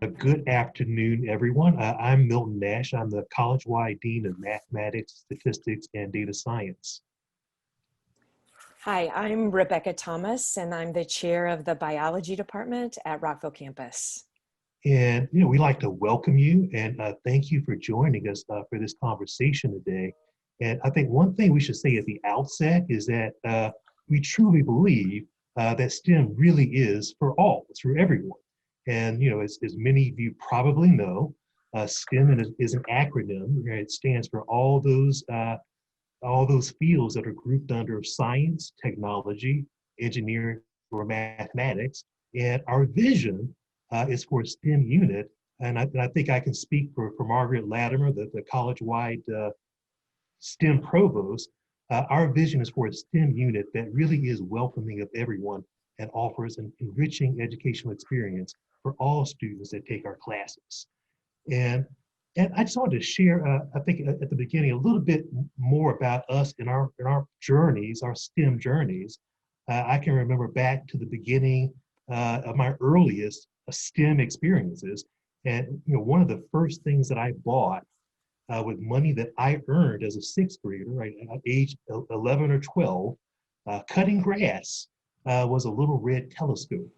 Good afternoon, everyone. I'm Milton Nash. I'm the college-wide Dean of Mathematics, Statistics, and Data Science. Hi, I'm Rebecca Thomas, and I'm the chair of the biology department at Rockville campus. And we like to welcome you and thank you for joining us for this conversation today. And I think one thing we should say at the outset is that we truly believe that STEM really is for all, it's for everyone. And as many of you probably know, STEM is an acronym. Right? It stands for all those fields that are grouped under science, technology, engineering, or mathematics. And our vision is for a STEM unit. And I think I can speak for Margaret Latimer, the college-wide STEM provost. Our vision is for a STEM unit that really is welcoming of everyone and offers an enriching educational experience for all students that take our classes. And I just wanted to share, I think at the beginning, a little bit more about us and our journeys, our STEM journeys. I can remember back to the beginning of my earliest STEM experiences. And one of the first things that I bought with money that I earned as a sixth grader, right, at age 11 or 12, cutting grass was a little red telescope.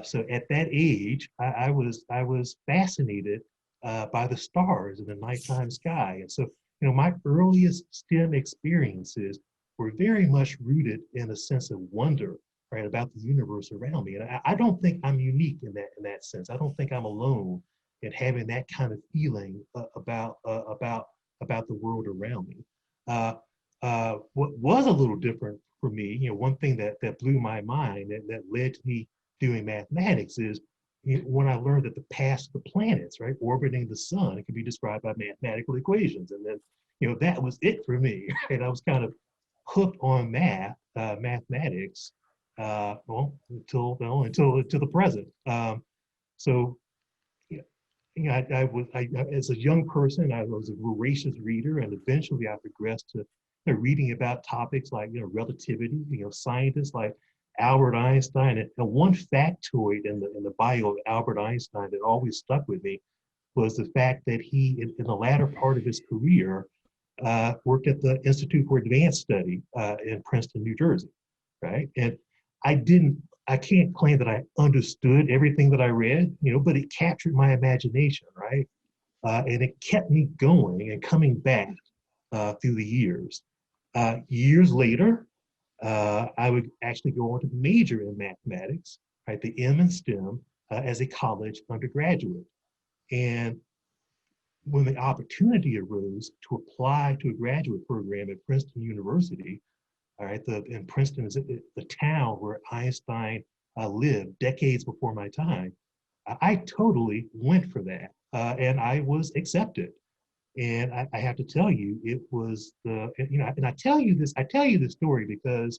So at that age, I was fascinated by the stars in the nighttime sky. And so, my earliest STEM experiences were very much rooted in a sense of wonder, right, about the universe around me. And I don't think I'm unique in that sense. I don't think I'm alone in having that kind of feeling about the world around me. What was a little different for me, one thing that blew my mind and that led to me doing mathematics is when I learned that the paths of the planets, right, orbiting the sun, it can be described by mathematical equations. And then, that was it for me. Right? I was kind of hooked on mathematics, until the present. So, as a young person, I was a voracious reader, and eventually I progressed to reading about topics like relativity. Scientists like Albert Einstein, and one factoid in the bio of Albert Einstein that always stuck with me was the fact that he, in the latter part of his career, worked at the Institute for Advanced Study in Princeton, New Jersey, right? And I can't claim that I understood everything that I read, but it captured my imagination, right? And it kept me going and coming back through the years. Years later, I would actually go on to major in mathematics, right, the M in STEM, as a college undergraduate. And when the opportunity arose to apply to a graduate program at Princeton University, all right, and Princeton is the town where Einstein lived decades before my time, I totally went for that, and I was accepted. And I have to tell you, it was and I tell you this story because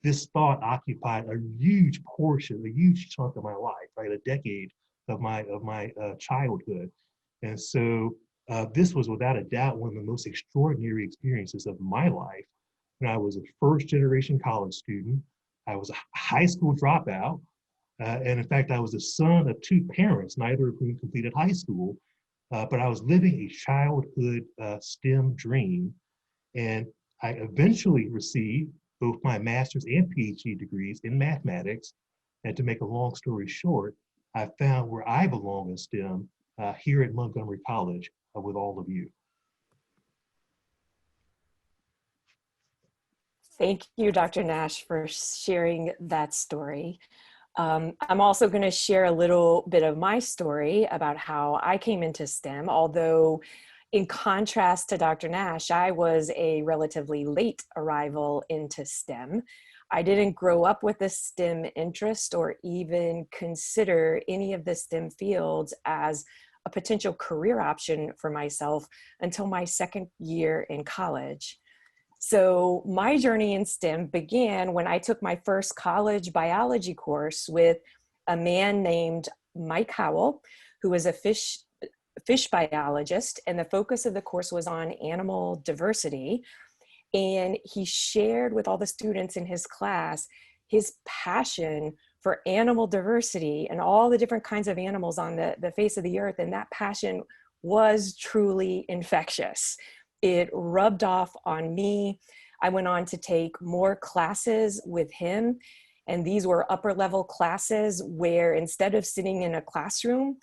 this thought occupied a huge portion, a huge chunk of my life, right? A decade of my childhood. And so this was without a doubt one of the most extraordinary experiences of my life. I was a first generation college student. I was a high school dropout. And in fact, I was the son of two parents, neither of whom completed high school. But I was living a childhood STEM dream. And I eventually received both my master's and PhD degrees in mathematics. And to make a long story short, I found where I belong in STEM here at Montgomery College with all of you. Thank you, Dr. Nash, for sharing that story. I'm also going to share a little bit of my story about how I came into STEM, although in contrast to Dr. Nash, I was a relatively late arrival into STEM. I didn't grow up with a STEM interest or even consider any of the STEM fields as a potential career option for myself until my second year in college. So my journey in STEM began when I took my first college biology course with a man named Mike Howell, who was a fish biologist, and the focus of the course was on animal diversity. And he shared with all the students in his class his passion for animal diversity and all the different kinds of animals on the face of the earth. And that passion was truly infectious. It rubbed off on me. I went on to take more classes with him. And these were upper level classes where instead of sitting in a classroom,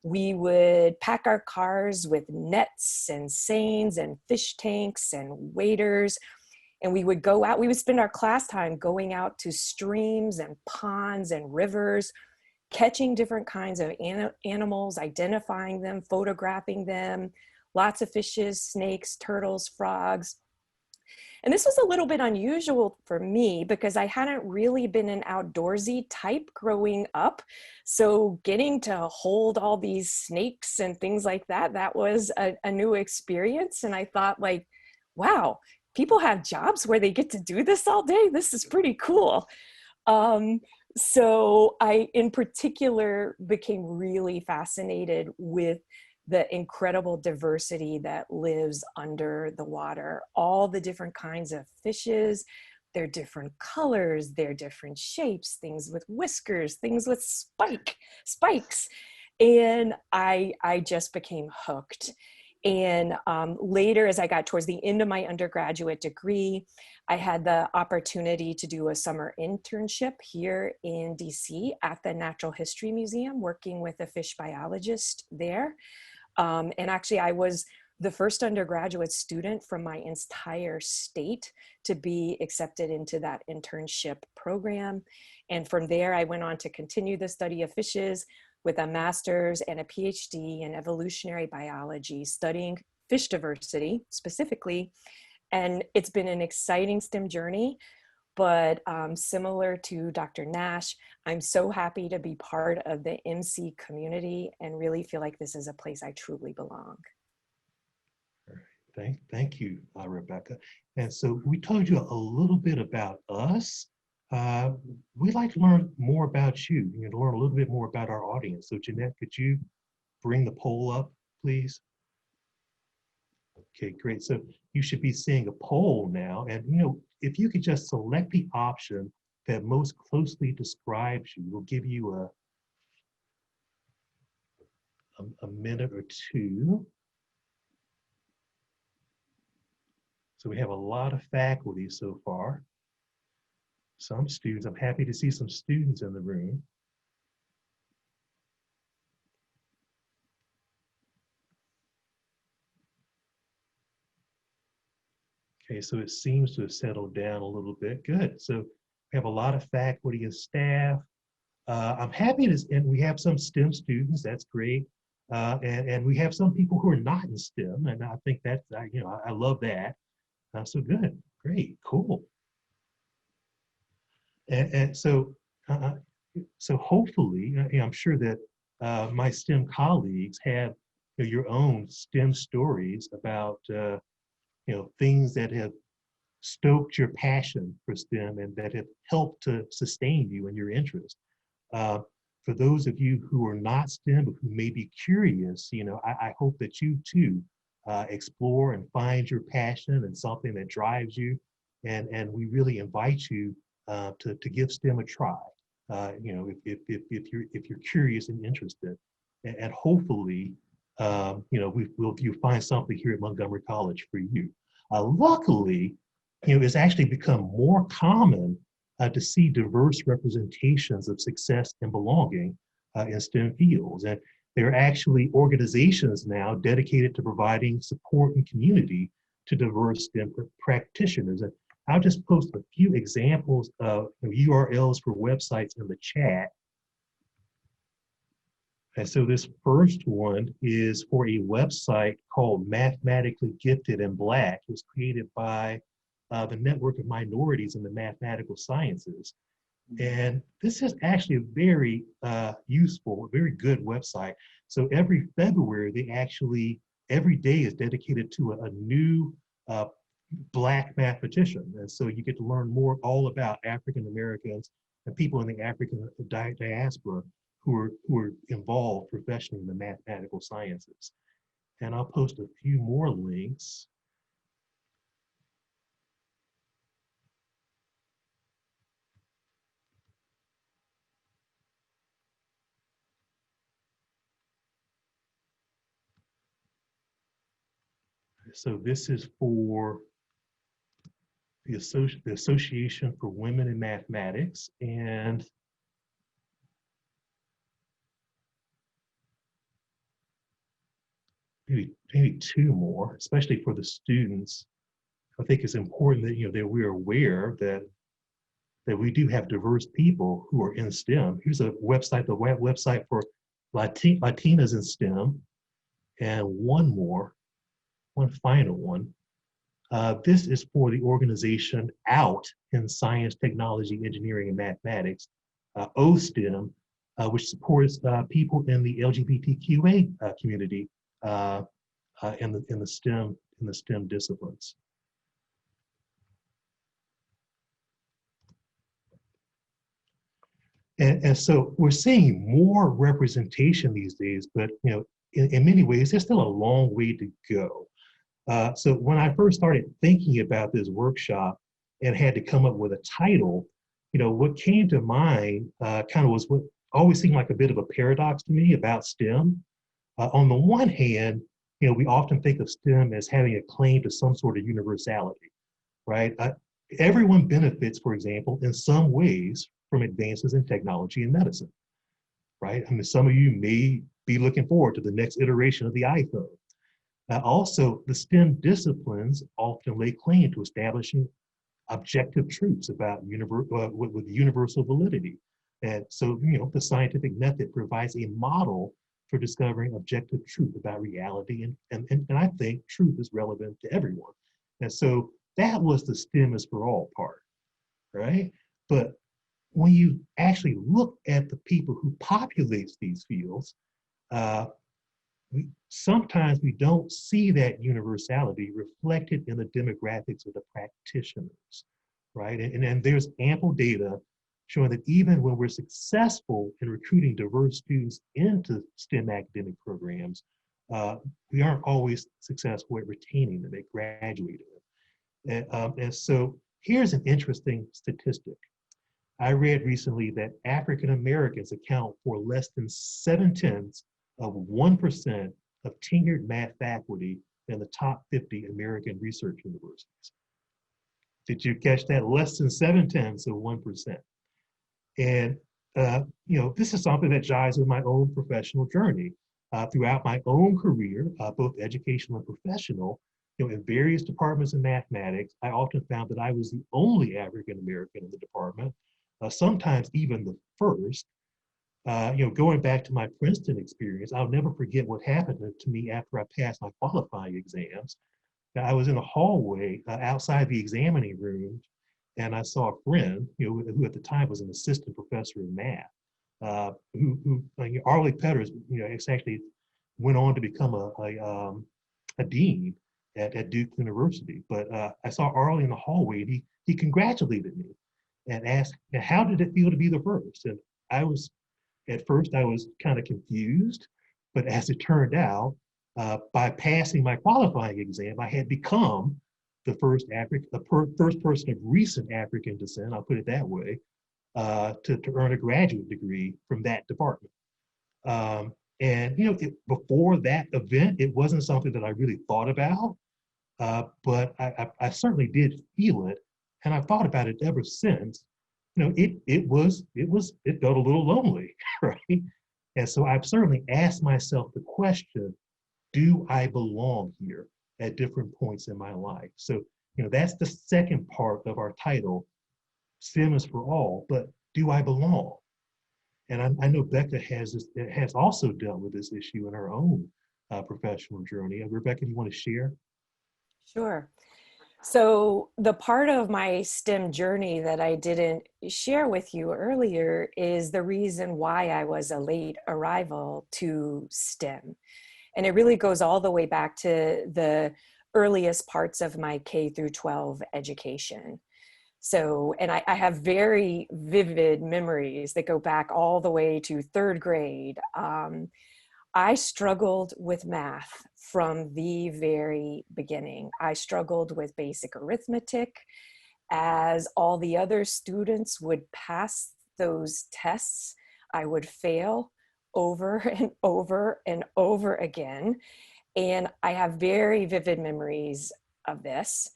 we would pack our cars with nets and seines and fish tanks and waders. And we would go out, we would spend our class time going out to streams and ponds and rivers, catching different kinds of animals, identifying them, photographing them, lots of fishes, snakes, turtles, frogs. And this was a little bit unusual for me because I hadn't really been an outdoorsy type growing up. So getting to hold all these snakes and things like that, that was a new experience. And I thought like, wow, people have jobs where they get to do this all day. This is pretty cool. So I, in particular, became really fascinated with the incredible diversity that lives under the water, all the different kinds of fishes, their different colors, their different shapes, things with whiskers, things with spikes. And I just became hooked. And later, as I got towards the end of my undergraduate degree, I had the opportunity to do a summer internship here in DC at the Natural History Museum, working with a fish biologist there. And actually, I was the first undergraduate student from my entire state to be accepted into that internship program. And from there, I went on to continue the study of fishes with a master's and a PhD in evolutionary biology, studying fish diversity specifically. And it's been an exciting STEM journey, but similar to Dr. Nash, I'm so happy to be part of the MC community and really feel like this is a place I truly belong. Thank you, Rebecca. And so we told you a little bit about us. We'd like to learn more about you, to learn a little bit more about our audience. So Jeanette, could you bring the poll up, please? Okay, great. So you should be seeing a poll now. And if you could just select the option that most closely describes you, we'll give you a minute or two. So we have a lot of faculty so far. Some students, I'm happy to see some students in the room. Okay, so it seems to have settled down a little bit. Good. So we have a lot of faculty and staff. I'm happy to, and we have some STEM students. That's great. And we have some people who are not in STEM, and I think that's, I love that. So good, great, cool. And so hopefully, I'm sure that my STEM colleagues have your own STEM stories about things that have stoked your passion for STEM and that have helped to sustain you and your interest. For those of you who are not STEM but who may be curious, I hope that you too explore and find your passion and something that drives you. And we really invite you to give STEM a try. If you're curious and interested, and hopefully, you'll find something here at Montgomery College for you. Luckily, it's actually become more common to see diverse representations of success and belonging in STEM fields. And there are actually organizations now dedicated to providing support and community to diverse STEM practitioners. And I'll just post a few examples of URLs for websites in the chat. And so this first one is for a website called Mathematically Gifted and Black. It was created by the Network of Minorities in the Mathematical Sciences. And this is actually a very useful, very good website. So every February, every day is dedicated to a new Black mathematician. And so you get to learn more all about African Americans and people in the African diaspora who are involved professionally in the mathematical sciences. And I'll post a few more links. So this is for the Association for Women in Mathematics, and maybe two more, especially for the students. I think it's important that that we're aware that we do have diverse people who are in STEM. Here's a website, the website for Latinas in STEM, and one final one. This is for the organization Out in Science, Technology, Engineering, and Mathematics, OSTEM, which supports people in the LGBTQA community in the STEM disciplines. And so we're seeing more representation these days, but in many ways, there's still a long way to go. So when I first started thinking about this workshop and had to come up with a title, what came to mind kind of was what always seemed like a bit of a paradox to me about STEM. On the one hand, we often think of STEM as having a claim to some sort of universality, right? Everyone benefits, for example, in some ways from advances in technology and medicine, right? I mean, some of you may be looking forward to the next iteration of the iPhone. Also, the STEM disciplines often lay claim to establishing objective truths about with universal validity. And so, the scientific method provides a model for discovering objective truth about reality. And I think truth is relevant to everyone. And so that was the STEM is for all part, right? But when you actually look at the people who populates these fields, sometimes we don't see that universality reflected in the demographics of the practitioners, right? And there's ample data showing that even when we're successful in recruiting diverse students into STEM academic programs, we aren't always successful at retaining them, at graduating them. And so here's an interesting statistic. I read recently that African Americans account for less than 0.7% of tenured math faculty in the top 50 American research universities. Did you catch that? Less than 0.7%. And this is something that jives with my own professional journey. Throughout my own career, both educational and professional, in various departments in mathematics, I often found that I was the only African American in the department, sometimes even the first. Going back to my Princeton experience, I'll never forget what happened to me after I passed my qualifying exams. Now, I was in a hallway outside the examining room, and I saw a friend, who at the time was an assistant professor in math, Arlie Petters, actually went on to become a dean at Duke University. But I saw Arlie in the hallway, and he congratulated me and asked, how did it feel to be the first? And at first I was kind of confused, but as it turned out, by passing my qualifying exam, I had become the first person of recent African descent, I'll put it that way, to earn a graduate degree from that department. And before that event, it wasn't something that I really thought about, but I certainly did feel it, and I've thought about it ever since. It felt a little lonely, right? And so I've certainly asked myself the question, do I belong here at different points in my life? So, that's the second part of our title, STEM is for all, but do I belong? And I know Becca has also dealt with this issue in her own professional journey. Rebecca, do you want to share? Sure. So the part of my STEM journey that I didn't share with you earlier is the reason why I was a late arrival to STEM. And it really goes all the way back to the earliest parts of my K through 12 education. So, and I have very vivid memories that go back all the way to third grade. I struggled with math from the very beginning. I struggled with basic arithmetic, as all the other students would pass those tests. I would fail over and over and over again. And I have very vivid memories of this.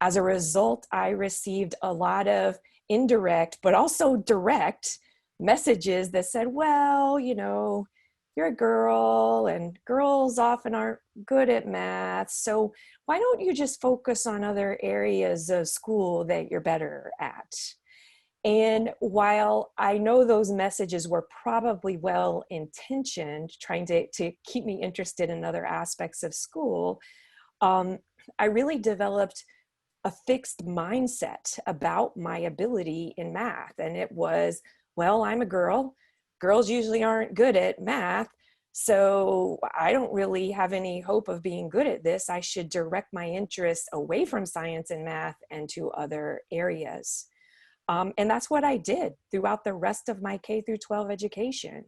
As a result, I received a lot of indirect, but also direct messages that said, well, you know, you're a girl and girls often aren't good at math. So why don't you just focus on other areas of school that you're better at? And while I know those messages were probably well intentioned, trying to keep me interested in other aspects of school, I really developed a fixed mindset about my ability in math. And it was, well, I'm a girl. Girls usually aren't good at math. So I don't really have any hope of being good at this. I should direct my interest away from science and math and to other areas. And that's what I did throughout the rest of my K through 12 education.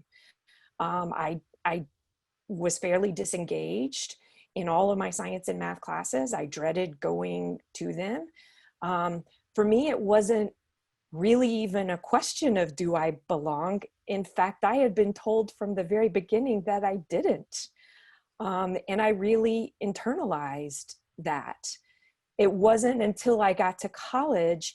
I was fairly disengaged in all of my science and math classes. I dreaded going to them. For me, it wasn't really even a question of do I belong. In fact, I had been told from the very beginning that I didn't. And I really internalized that. It wasn't until I got to college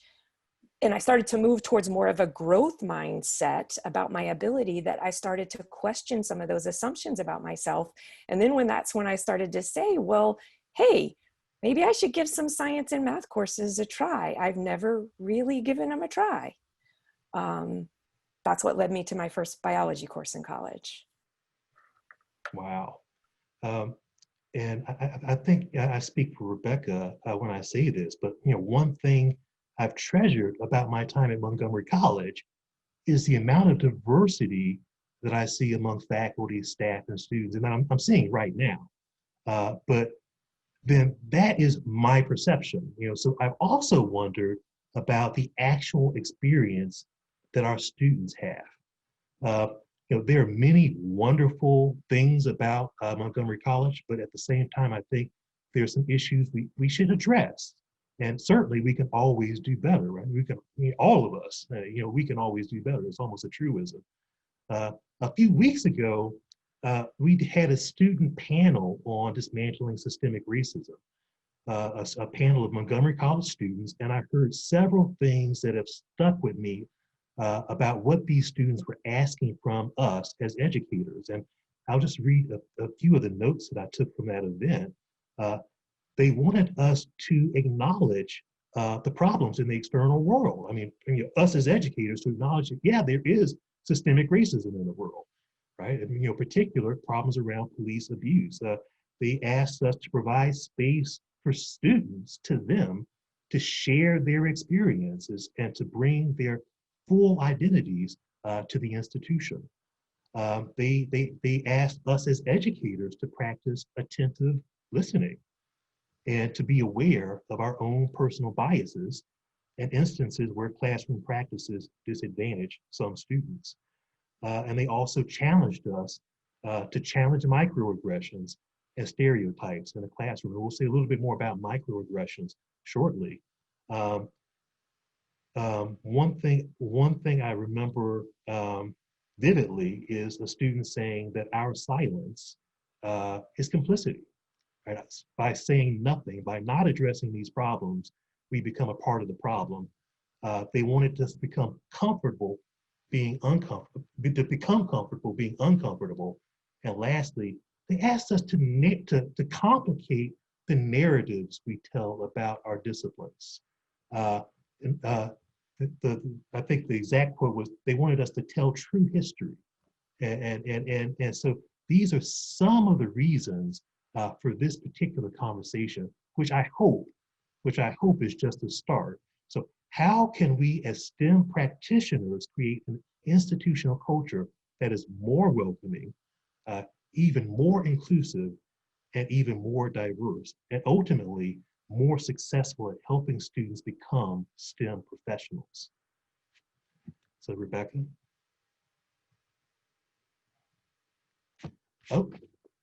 and I started to move towards more of a growth mindset about my ability that I started to question some of those assumptions about myself. And then that's when I started to say, well, hey, maybe I should give some science and math courses a try. I've never really given them a try. That's what led me to my first biology course in college. Wow. And I think I speak for Rebecca when I say this, but you know, one thing I've treasured about my time at Montgomery College is the amount of diversity that I see among faculty, staff, and students, and I'm seeing right now. But then that is my perception. You know, so I've also wondered about the actual experience that our students have. Uh, you know, there are many wonderful things about Montgomery College, but at the same time, I think there's some issues we should address. And certainly we can always do better, right? We can, I mean, all of us, you know, we can always do better. It's almost a truism. A few weeks ago, we had a student panel on dismantling systemic racism, a panel of Montgomery College students, and I heard several things that have stuck with me about what these students were asking from us as educators. And I'll just read a few of the notes that I took from that event. They wanted us to acknowledge the problems in the external world. I mean, you know, us as educators to acknowledge that, yeah, there is systemic racism in the world, right? And, you know, particular problems around police abuse. They asked us to provide space for students to them to share their experiences and to bring their full identities to the institution. They asked us as educators to practice attentive listening and to be aware of our own personal biases and instances where classroom practices disadvantage some students. And they also challenged us to challenge microaggressions and stereotypes in the classroom. And we'll say a little bit more about microaggressions shortly. One thing I remember vividly is a student saying that our silence is complicity. Right? By saying nothing, by not addressing these problems, we become a part of the problem. They wanted us to become comfortable being uncomfortable, to become comfortable being uncomfortable. And lastly, they asked us to complicate the narratives we tell about our disciplines. And, I think the exact quote was, they wanted us to tell true history. And so these are some of the reasons for this particular conversation, which I hope is just a start. So how can we as STEM practitioners create an institutional culture that is more welcoming, even more inclusive, and even more diverse, and ultimately more successful at helping students become STEM professionals? So Rebecca? Oh,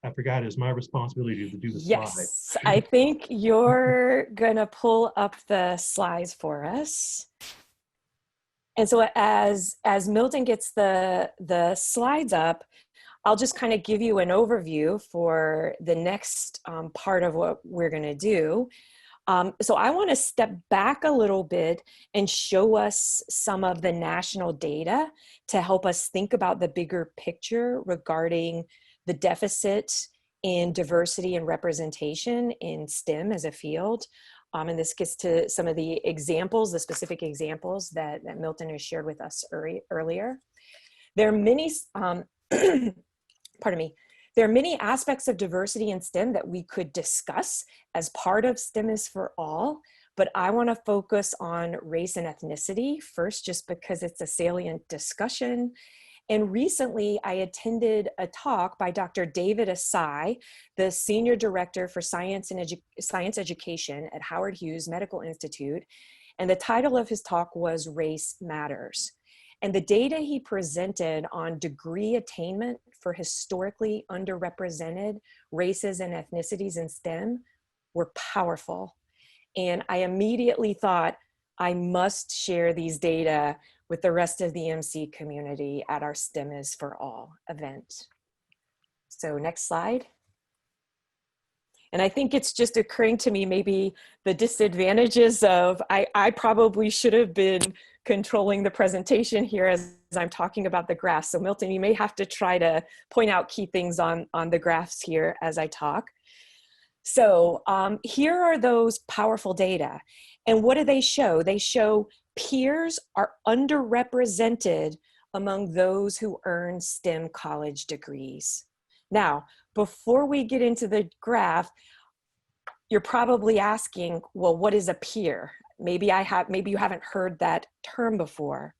I forgot it's my responsibility to do the slide. Yes, I think you're gonna pull up the slides for us. And so as Milton gets the slides up, I'll just kind of give you an overview for the next part of what we're going to do. So I want to step back a little bit and show us some of the national data to help us think about the bigger picture regarding the deficit in diversity and representation in STEM as a field. And this gets to some of the examples, the specific examples that Milton has shared with us earlier. There are many, pardon me, there are many aspects of diversity in STEM that we could discuss as part of STEM is for All, but I want to focus on race and ethnicity first, just because it's a salient discussion. And recently I attended a talk by Dr. David Asai, the Senior Director for Science Education at Howard Hughes Medical Institute. And the title of his talk was Race Matters. And the data he presented on degree attainment for historically underrepresented races and ethnicities in STEM were powerful. And I immediately thought, I must share these data with the rest of the MC community at our STEM is for All event. So next slide. And I think it's just occurring to me maybe the disadvantages of, I probably should have been controlling the presentation here as I'm talking about the graphs. So Milton, you may have to try to point out key things on the graphs here as I talk. So here are those powerful data. And what do they show? They show peers are underrepresented among those who earn STEM college degrees. Now, before we get into the graph, you're probably asking, well, what is a peer? Maybe you haven't heard that term before.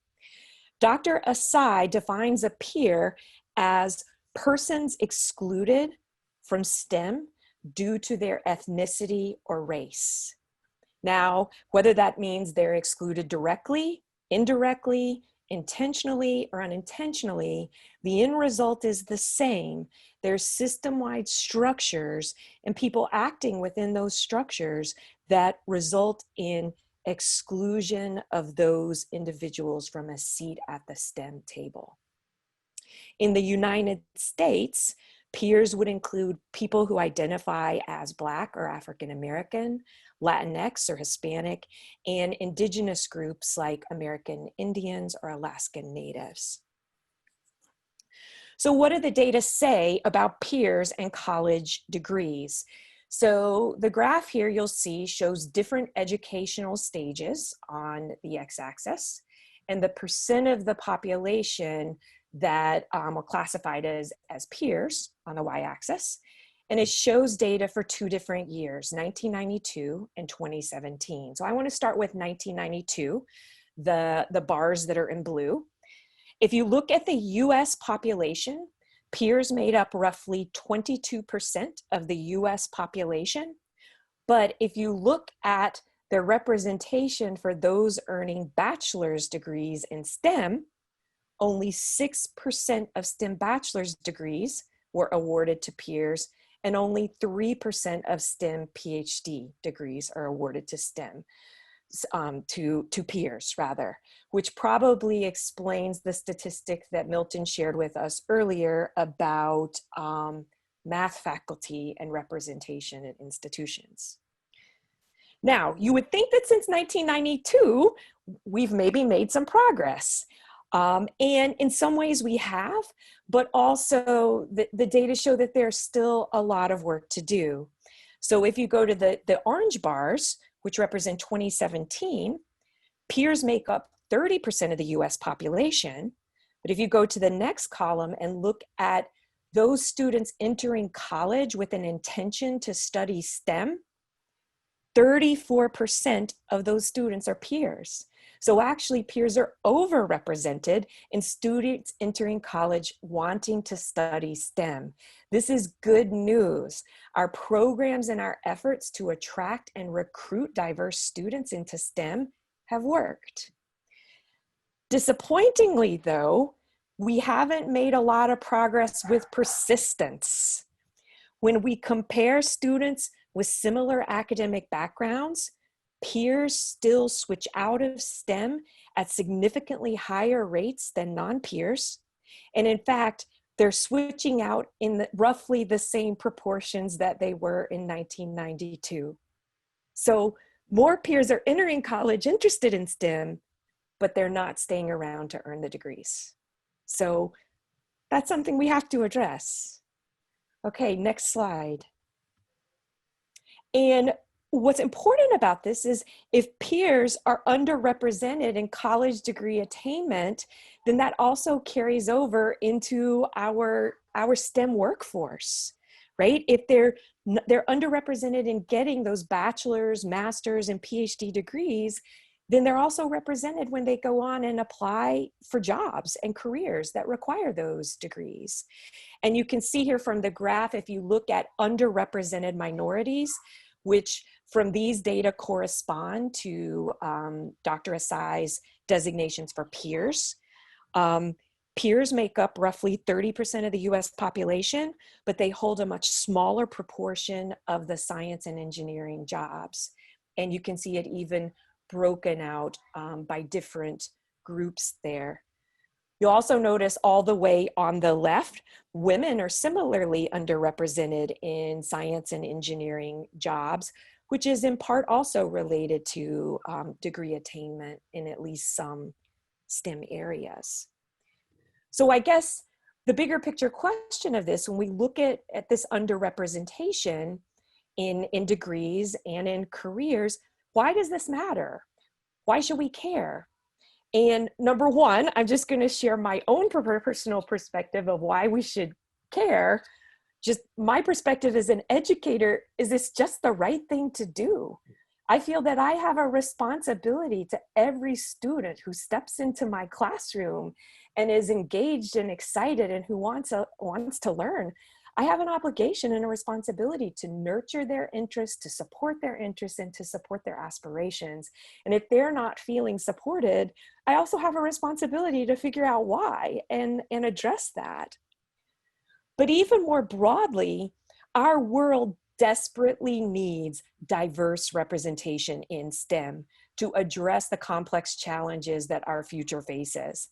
Dr. Asai defines a peer as persons excluded from STEM due to their ethnicity or race. Now, whether that means they're excluded directly, indirectly, intentionally, or unintentionally, the end result is the same. There's system-wide structures and people acting within those structures that result in exclusion of those individuals from a seat at the STEM table. In the United States, peers would include people who identify as Black or African American, Latinx or Hispanic, and indigenous groups like American Indians or Alaskan Natives. So what do the data say about peers and college degrees? So the graph here you'll see shows different educational stages on the x-axis and the percent of the population that were classified as peers on the y-axis. And it shows data for 2 different years, 1992 and 2017. So I want to start with 1992, the bars that are in blue. If you look at the US population, peers made up roughly 22% of the US population. But if you look at the representation for those earning bachelor's degrees in STEM, only 6% of STEM bachelor's degrees were awarded to peers, and only 3% of STEM PhD degrees are awarded to STEM, to peers rather, which probably explains the statistic that Milton shared with us earlier about math faculty and representation at institutions. Now, you would think that since 1992, we've maybe made some progress. And in some ways we have, but also the data show that there's still a lot of work to do. So if you go to the orange bars, which represent 2017, peers make up 30% of the US population. But if you go to the next column and look at those students entering college with an intention to study STEM, 34% of those students are peers. So actually peers are overrepresented in students entering college wanting to study STEM. This is good news. Our programs and our efforts to attract and recruit diverse students into STEM have worked. Disappointingly though, we haven't made a lot of progress with persistence. When we compare students with similar academic backgrounds, peers still switch out of STEM at significantly higher rates than non-peers. And in fact, they're switching out in roughly the same proportions that they were in 1992. So more peers are entering college interested in STEM, but they're not staying around to earn the degrees. So that's something we have to address. Okay, next slide. And what's important about this is if peers are underrepresented in college degree attainment, then that also carries over into our STEM workforce, right? If they're underrepresented in getting those bachelor's, master's, and PhD degrees, then they're also represented when they go on and apply for jobs and careers that require those degrees. And you can see here from the graph, if you look at underrepresented minorities, which from these data correspond to Dr. Asai's designations for peers. Peers make up roughly 30% of the US population, but they hold a much smaller proportion of the science and engineering jobs. And you can see it even broken out by different groups there. You'll also notice all the way on the left, women are similarly underrepresented in science and engineering jobs, which is in part also related to degree attainment in at least some STEM areas. So I guess the bigger picture question of this, when we look at this underrepresentation in degrees and in careers, why does this matter? Why should we care? And number one, I'm just going to share my own personal perspective of why we should care. Just my perspective as an educator, is this just the right thing to do? I feel that I have a responsibility to every student who steps into my classroom and is engaged and excited and who wants to learn. I have an obligation and a responsibility to nurture their interests, to support their interests, and to support their aspirations. And if they're not feeling supported, I also have a responsibility to figure out why and address that. But even more broadly, our world desperately needs diverse representation in STEM to address the complex challenges that our future faces.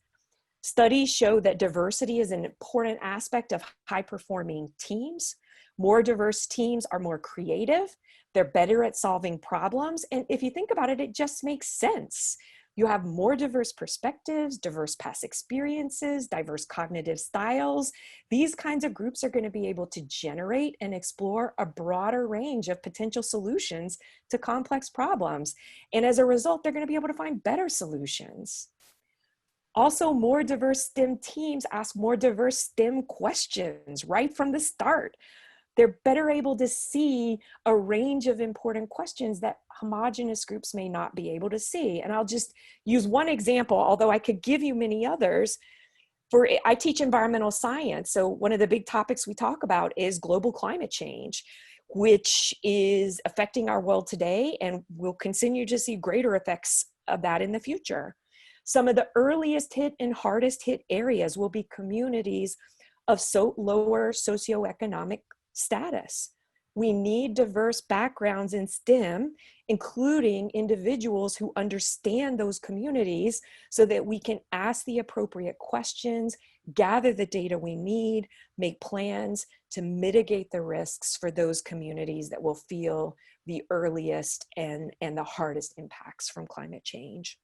Studies show that diversity is an important aspect of high-performing teams. More diverse teams are more creative, they're better at solving problems, and if you think about it, it just makes sense. You have more diverse perspectives, diverse past experiences, diverse cognitive styles. These kinds of groups are going to be able to generate and explore a broader range of potential solutions to complex problems. And as a result, they're going to be able to find better solutions. Also, more diverse STEM teams ask more diverse STEM questions right from the start. They're better able to see a range of important questions that homogeneous groups may not be able to see. And I'll just use one example, although I could give you many others. I teach environmental science, so one of the big topics we talk about is global climate change, which is affecting our world today, and we'll continue to see greater effects of that in the future. Some of the earliest hit and hardest hit areas will be communities of lower socioeconomic status. We need diverse backgrounds in STEM, including individuals who understand those communities so that we can ask the appropriate questions, gather the data we need, make plans to mitigate the risks for those communities that will feel the earliest and the hardest impacts from climate change.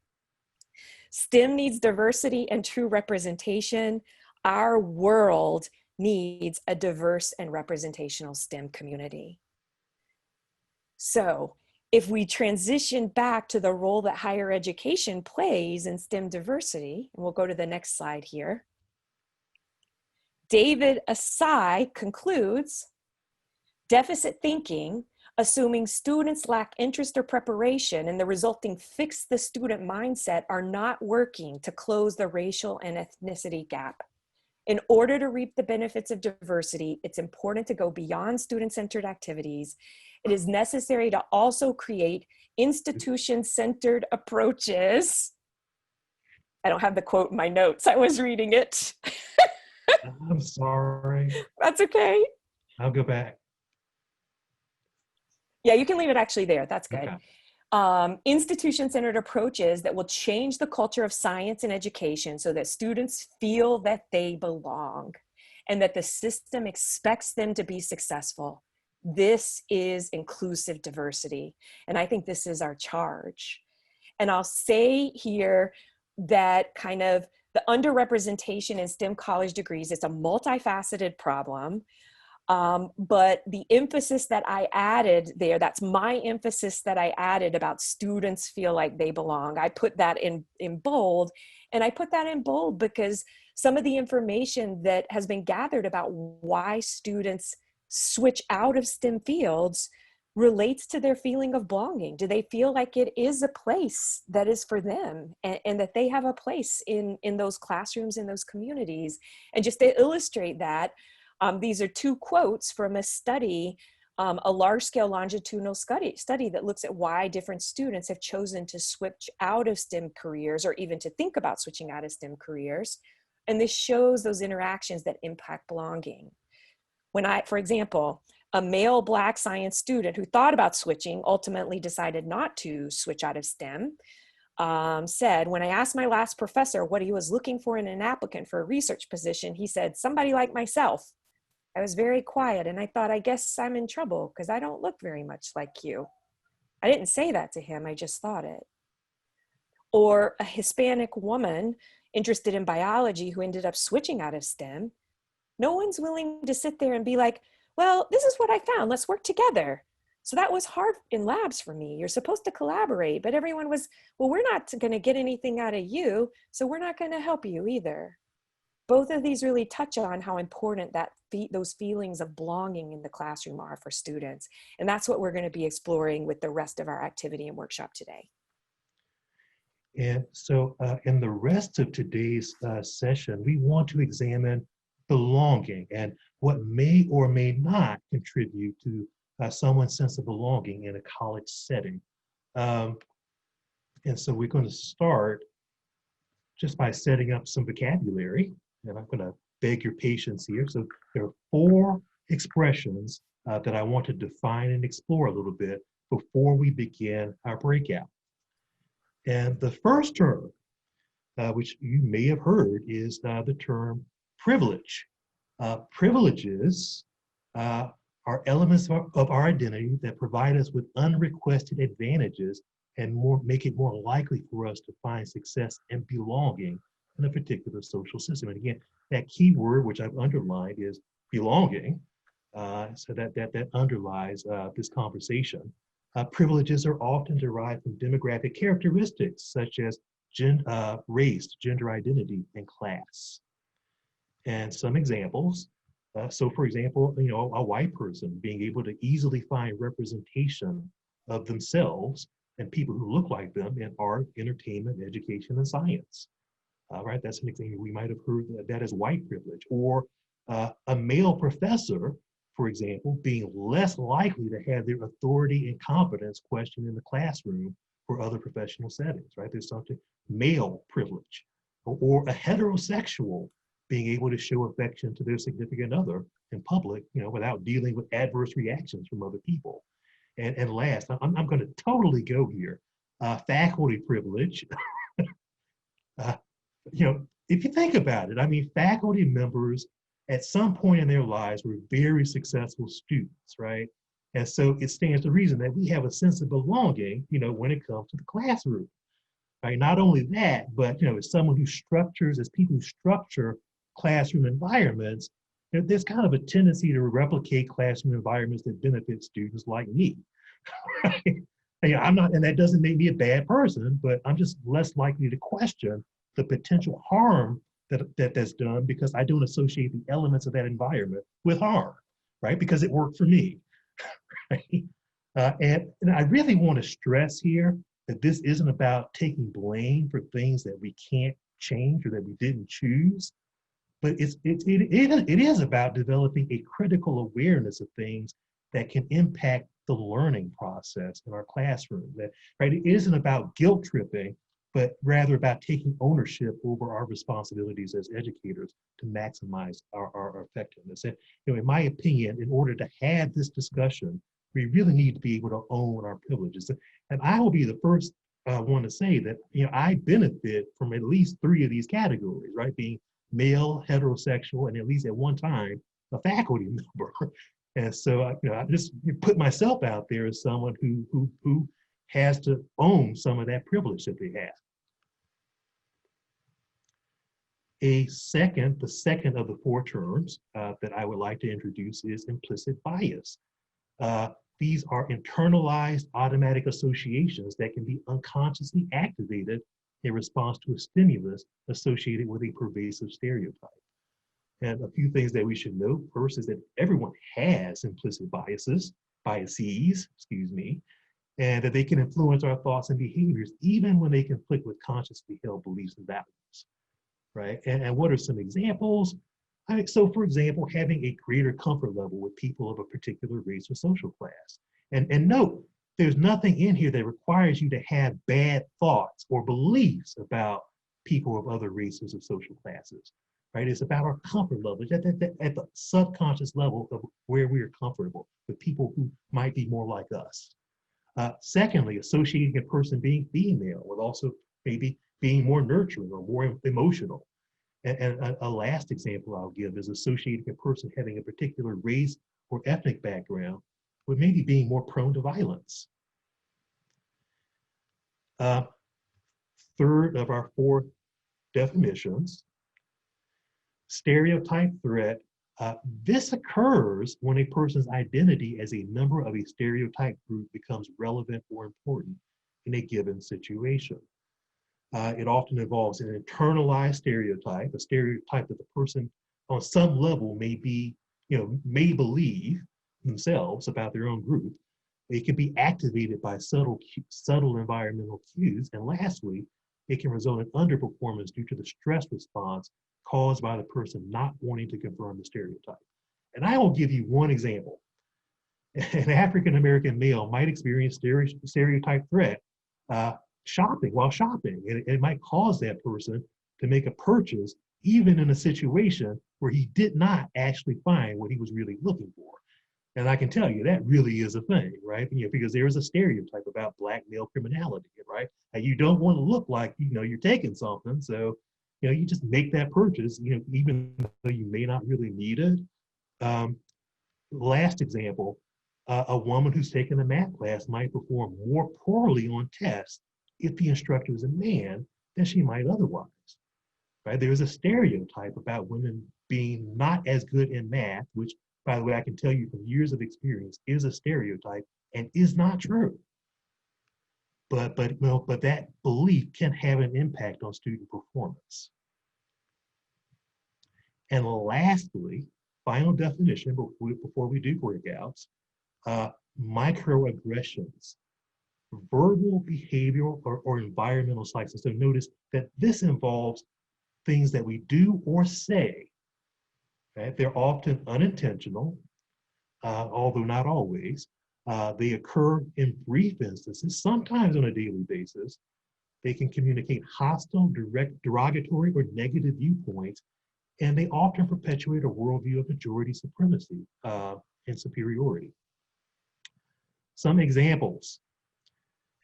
STEM needs diversity and true representation. Our world needs a diverse and representational STEM community. So if we transition back to the role that higher education plays in STEM diversity, and we'll go to the next slide here, David Asai concludes, deficit thinking, assuming students lack interest or preparation and the resulting fix the student mindset are not working to close the racial and ethnicity gap. In order to reap the benefits of diversity, it's important to go beyond student-centered activities. It is necessary to also create institution-centered approaches. I don't have the quote in my notes. I was reading it. I'm sorry. That's okay. I'll go back. Yeah, you can leave it actually there. That's good. Okay. Institution-centered approaches that will change the culture of science and education so that students feel that they belong. and that the system expects them to be successful. This is inclusive diversity. And I think this is our charge. And I'll say here that kind of the underrepresentation in STEM college degrees, it's a multifaceted problem. But the emphasis that I added there, that's my emphasis that I added about students feel like they belong. I put that in bold, and I put that in bold because some of the information that has been gathered about why students switch out of STEM fields relates to their feeling of belonging. Do they feel like it is a place that is for them, and that they have a place in those classrooms, in those communities? And just to illustrate that, these are two quotes from a study, a large-scale longitudinal study that looks at why different students have chosen to switch out of STEM careers, or even to think about switching out of STEM careers. And this shows those interactions that impact belonging. For example, a male Black science student who thought about switching ultimately decided not to switch out of STEM, said, when I asked my last professor what he was looking for in an applicant for a research position, he said, somebody like myself. I was very quiet, and I thought, I guess I'm in trouble because I don't look very much like you. I didn't say that to him, I just thought it. Or a Hispanic woman interested in biology who ended up switching out of STEM. No one's willing to sit there and be like, well, this is what I found, let's work together. So that was hard in labs for me. You're supposed to collaborate, but everyone was, well, we're not going to get anything out of you, so we're not going to help you either. Both of these really touch on how important those feelings of belonging in the classroom are for students. And that's what we're going to be exploring with the rest of our activity and workshop today. And so in the rest of today's session, we want to examine belonging and what may or may not contribute to someone's sense of belonging in a college setting. And so we're going to start just by setting up some vocabulary. And I'm going to beg your patience here. So there are 4 expressions that I want to define and explore a little bit before we begin our breakout. And the first term, which you may have heard, is the term privilege. Privileges are elements of our identity that provide us with unrequested advantages and make it more likely for us to find success and belonging in a particular social system. And again, that key word, which I've underlined, is belonging. So that underlies this conversation. Privileges are often derived from demographic characteristics such as race, gender identity, and class. And some examples. So for example, a white person being able to easily find representation of themselves and people who look like them in art, entertainment, education, and science. Right, that's an example. We might have heard that as white privilege. Or a male professor, for example, being less likely to have their authority and competence questioned in the classroom or other professional settings, right? There's something, male privilege. Or a heterosexual being able to show affection to their significant other in public, without dealing with adverse reactions from other people. And last, I'm going to totally go here, faculty privilege. If you think about it, I mean, faculty members at some point in their lives were very successful students, right? And so it stands to reason that we have a sense of belonging, when it comes to the classroom, right? Not only that, but, as someone who structures, as people who structure classroom environments, there's kind of a tendency to replicate classroom environments that benefit students like me, right? I'm not, and that doesn't make me a bad person, but I'm just less likely to question the potential harm that's done because I don't associate the elements of that environment with harm, right? Because it worked for me, right? And I really want to stress here that this isn't about taking blame for things that we can't change or that we didn't choose, but it is about developing a critical awareness of things that can impact the learning process in our classroom. That, right? It isn't about guilt tripping, but rather about taking ownership over our responsibilities as educators to maximize our effectiveness. And in my opinion, in order to have this discussion, we really need to be able to own our privileges. And I will be the first one to say that I benefit from at least 3 of these categories, right? Being male, heterosexual, and at least at one time, a faculty member. And so I just put myself out there as someone who has to own some of that privilege that they have. The second of the four terms that I would like to introduce is implicit bias. These are internalized automatic associations that can be unconsciously activated in response to a stimulus associated with a pervasive stereotype. And a few things that we should know first is that everyone has implicit biases, and that they can influence our thoughts and behaviors even when they conflict with consciously held beliefs and values, right? And what are some examples? So for example, having a greater comfort level with people of a particular race or social class. And note, there's nothing in here that requires you to have bad thoughts or beliefs about people of other races or social classes, right? It's about our comfort level, at the subconscious level of where we are comfortable with people who might be more like us. Secondly, associating a person being female with also maybe being more nurturing or more emotional. And a last example I'll give is associating a person having a particular race or ethnic background with maybe being more prone to violence. Third of our four definitions, stereotype threat. This occurs when a person's identity as a member of a stereotype group becomes relevant or important in a given situation. It often involves an internalized stereotype, a stereotype that the person on some level may believe themselves about their own group. It can be activated by subtle environmental cues. And lastly, it can result in underperformance due to the stress response caused by the person not wanting to confirm the stereotype. And I will give you one example. An African-American male might experience stereotype threat while shopping. And it might cause that person to make a purchase even in a situation where he did not actually find what he was really looking for. And I can tell you that really is a thing, right? Because there is a stereotype about Black male criminality, right? And you don't want to look like, you're taking something. So, you just make that purchase, even though you may not really need it. Last example, a woman who's taken a math class might perform more poorly on tests if the instructor is a man than she might otherwise, right? There is a stereotype about women being not as good in math, which, by the way, I can tell you from years of experience, is a stereotype and is not true. But that belief can have an impact on student performance. And lastly, final definition before we do breakouts, microaggressions, verbal, behavioral, or environmental slights. So notice that this involves things that we do or say. Right? They're often unintentional, although not always. They occur in brief instances, sometimes on a daily basis. They can communicate hostile, derogatory, or negative viewpoints, and they often perpetuate a worldview of majority supremacy and superiority. Some examples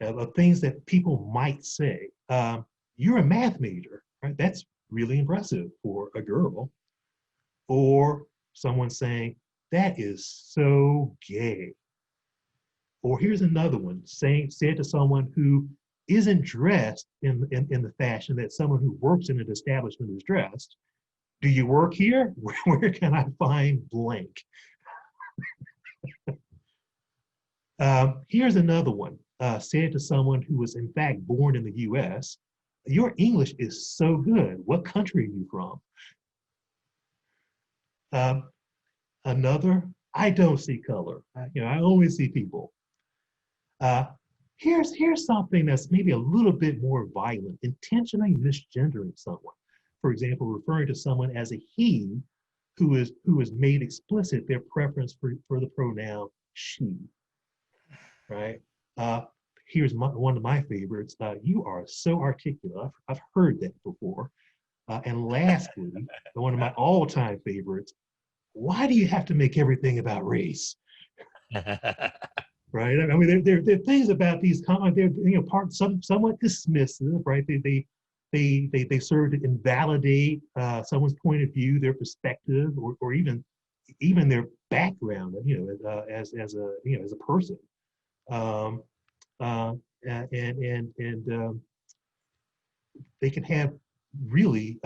of things that people might say. You're a math major, right? That's really impressive for a girl. Or someone saying, that is so gay. Or here's another one, said to someone who isn't dressed in the fashion that someone who works in an establishment is dressed. Do you work here? Where can I find blank? Here's another one, said to someone who was in fact born in the US, your English is so good. What country are you from? Another, I don't see color. I only see people. Here's something that's maybe a little bit more violent, intentionally misgendering someone. For example, referring to someone as a he who is made explicit their preference for the pronoun she, right? Here's one of my favorites. You are so articulate. I've heard that before. And lastly, one of my all-time favorites, why do you have to make everything about race? Right? I mean, there are things about these comments, they're somewhat dismissive, right? they serve to invalidate someone's point of view, their perspective, or even their background, as a as a person. Um, and they can have really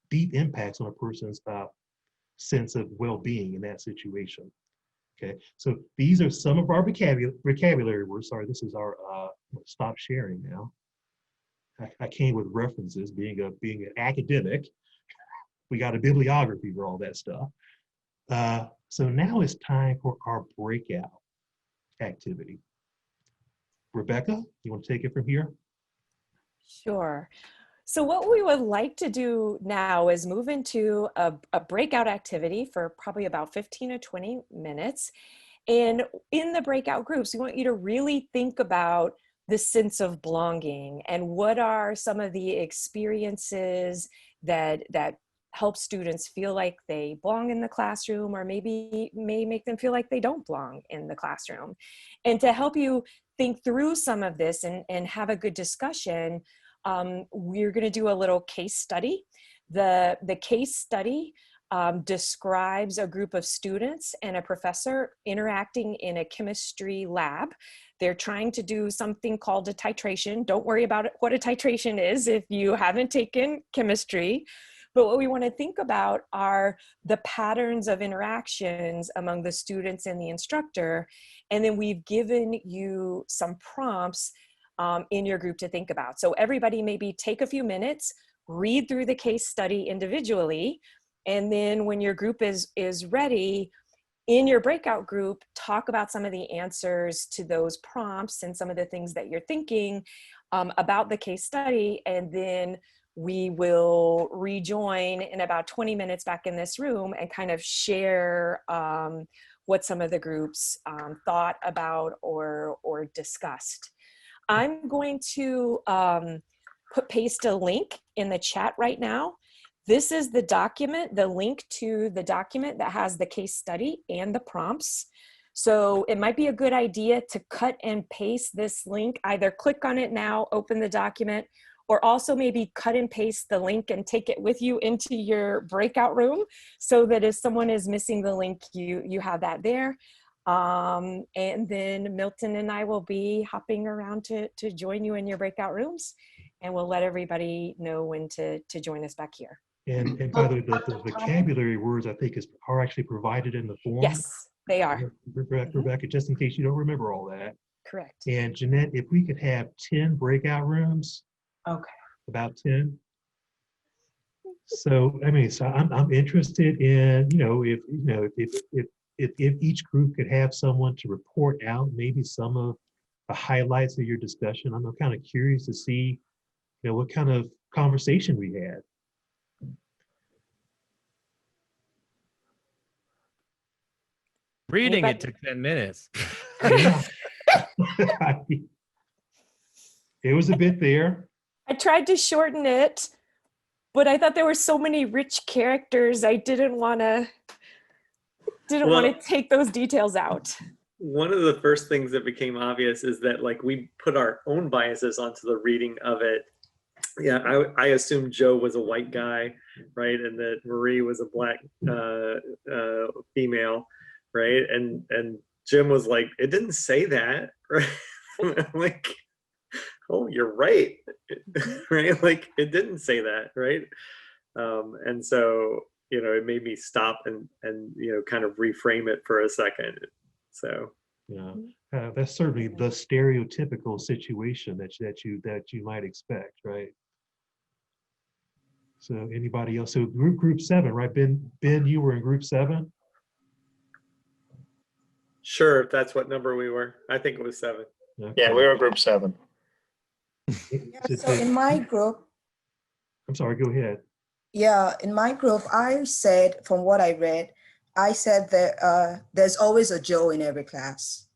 deep impacts on a person's sense of well-being in that situation. Okay, so these are some of our vocabulary words. Sorry, this is our stop sharing now. I came with references, being an academic. We got a bibliography for all that stuff. So now it's time for our breakout activity. Rebecca, you want to take it from here? Sure. So what we would like to do now is move into a breakout activity for probably about 15 to 20 minutes. And in the breakout groups, we want you to really think about the sense of belonging and what are some of the experiences that help students feel like they belong in the classroom, or maybe may make them feel like they don't belong in the classroom. And to help you think through some of this and have a good discussion, we're going to do a little case study. The case study describes a group of students and a professor interacting in a chemistry lab. They're trying to do something called a titration. Don't worry about what a titration is if you haven't taken chemistry. But what we want to think about are the patterns of interactions among the students and the instructor. And then we've given you some prompts in your group to think about. So everybody maybe take a few minutes, read through the case study individually, and then when your group is ready, in your breakout group, talk about some of the answers to those prompts and some of the things that you're thinking about the case study. And then we will rejoin in about 20 minutes back in this room and kind of share what some of the groups thought about or discussed. I'm going to paste a link in the chat right now. This is the document, the link to the document that has the case study and the prompts. So it might be a good idea to cut and paste this link, either click on it now, open the document, or also maybe cut and paste the link and take it with you into your breakout room so that if someone is missing the link, you have that there. And then Milton and I will be hopping around to join you in your breakout rooms, and we'll let everybody know when to join us back here. And by the way, the vocabulary words I think are actually provided in the form. Yes, they are. Rebecca, just in case you don't remember all that. Correct. And Jeanette, if we could have 10 breakout rooms. Okay. About 10. So I mean, so I'm interested in, if each group could have someone to report out maybe some of the highlights of your discussion. I'm kind of curious to see, what kind of conversation we had. Reading it took 10 minutes. Yeah. It was a bit there. I tried to shorten it, but I thought there were so many rich characters. I didn't want to take those details out. One of the first things that became obvious is that we put our own biases onto the reading of it. Yeah, I assumed Joe was a white guy, right, and that Marie was a black female, right, and Jim was like, it didn't say that, right? I'm like, oh, you're right, right? It didn't say that, right? And so it made me stop and kind of reframe it for a second. So yeah, that's certainly the stereotypical situation that you might expect, right? So anybody else? So group 7, right? Ben, you were in group 7. Sure, if that's what number we were. I think it was 7. Okay. Yeah, we were group 7. Yeah, so in my group, I'm sorry, go ahead. Yeah, in my group, I said, from what I read, I said that there's always a Joe in every class.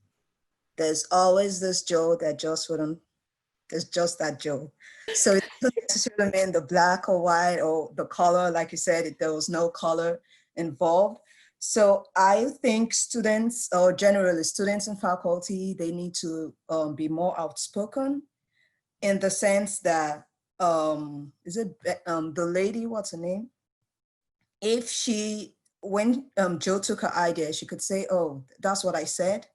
There's always this Joe that just wouldn't, there's just that Joe. So it doesn't necessarily mean the black or white or the color, like you said, there was no color involved. So I think students, or generally students and faculty, they need to be more outspoken in the sense that is it the lady, what's her name? If she, when Joe took her idea, she could say, oh, that's what I said.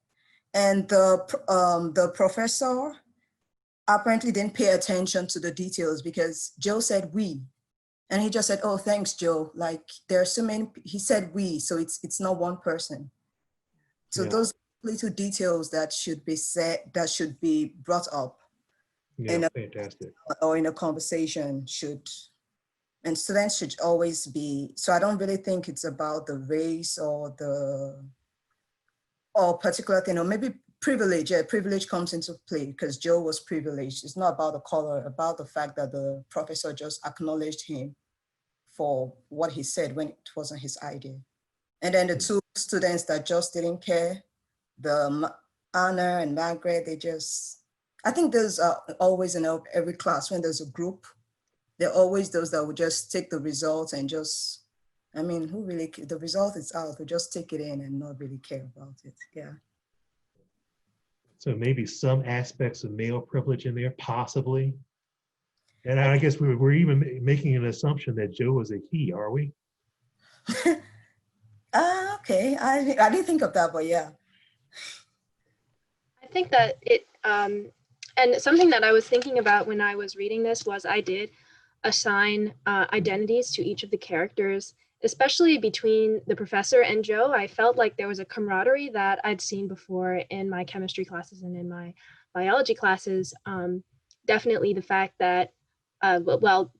And the professor apparently didn't pay attention to the details because Joe said we. And he just said, oh, thanks, Joe. Like there are so many, he said we, so it's not one person. So Yeah. those little details that should be said, that should be brought up Yeah, fantastic. or in a conversation should, and students should always be, so I don't really think it's about the race or particular thing, or maybe privilege. Yeah, privilege comes into play because Joe was privileged. It's not about the color, about the fact that the professor just acknowledged him for what he said when it wasn't his idea. And then the two students that just didn't care, Anna and Margaret, they just, I think there's always in every class when there's a group, there are always those that would just take the results and just, I mean, who really, the result is out, we just take it in and not really care about it, yeah. So maybe some aspects of male privilege in there, possibly. And I guess we're even making an assumption that Joe was a he, are we? Okay, I didn't think of that, but yeah. I think that it, and something that I was thinking about when I was reading this was I did assign identities to each of the characters, especially between the professor and Joe. I felt like there was a camaraderie that I'd seen before in my chemistry classes and in my biology classes. Definitely the fact that, well,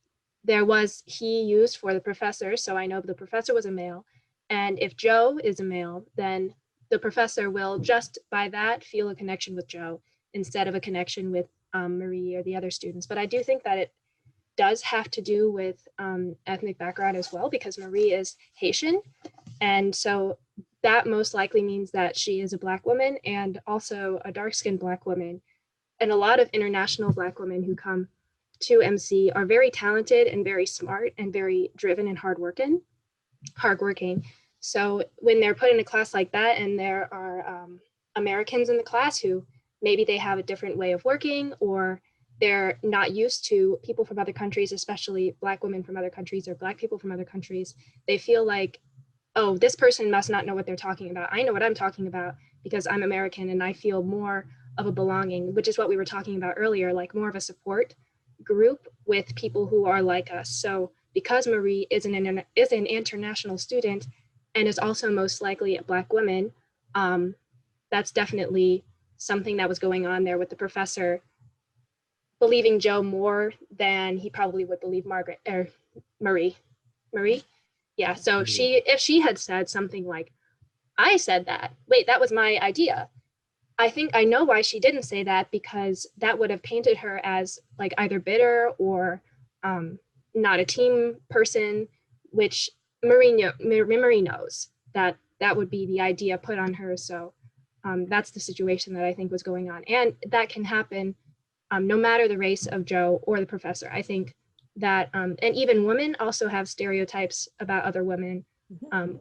there was he used for the professor, so I know the professor was a male. And if Joe is a male, then the professor will just by that feel a connection with Joe instead of a connection with Marie or the other students. But I do think that it does have to do with ethnic background as well, because Marie is Haitian. And so that most likely means that she is a Black woman and also a dark-skinned Black woman. And a lot of international Black women who come to MC are very talented and very smart and very driven and hardworking. So when they're put in a class like that and there are Americans in the class who maybe they have a different way of working or they're not used to people from other countries, especially Black women from other countries or Black people from other countries, they feel like, oh, this person must not know what they're talking about. I know what I'm talking about because I'm American and I feel more of a belonging, which is what we were talking about earlier, like more of a support group with people who are like us. So because Marie is an international student and is also most likely a Black woman, that's definitely something that was going on there with the professor believing Joe more than he probably would believe Margaret or Marie. Yeah, so if she had said something like, I said that, wait, that was my idea. I think I know why she didn't say that, because that would have painted her as like either bitter or not a team person, which Marie knows that that would be the idea put on her. So that's the situation that I think was going on. And that can happen no matter the race of Joe or the professor. I think that, and even women also have stereotypes about other women.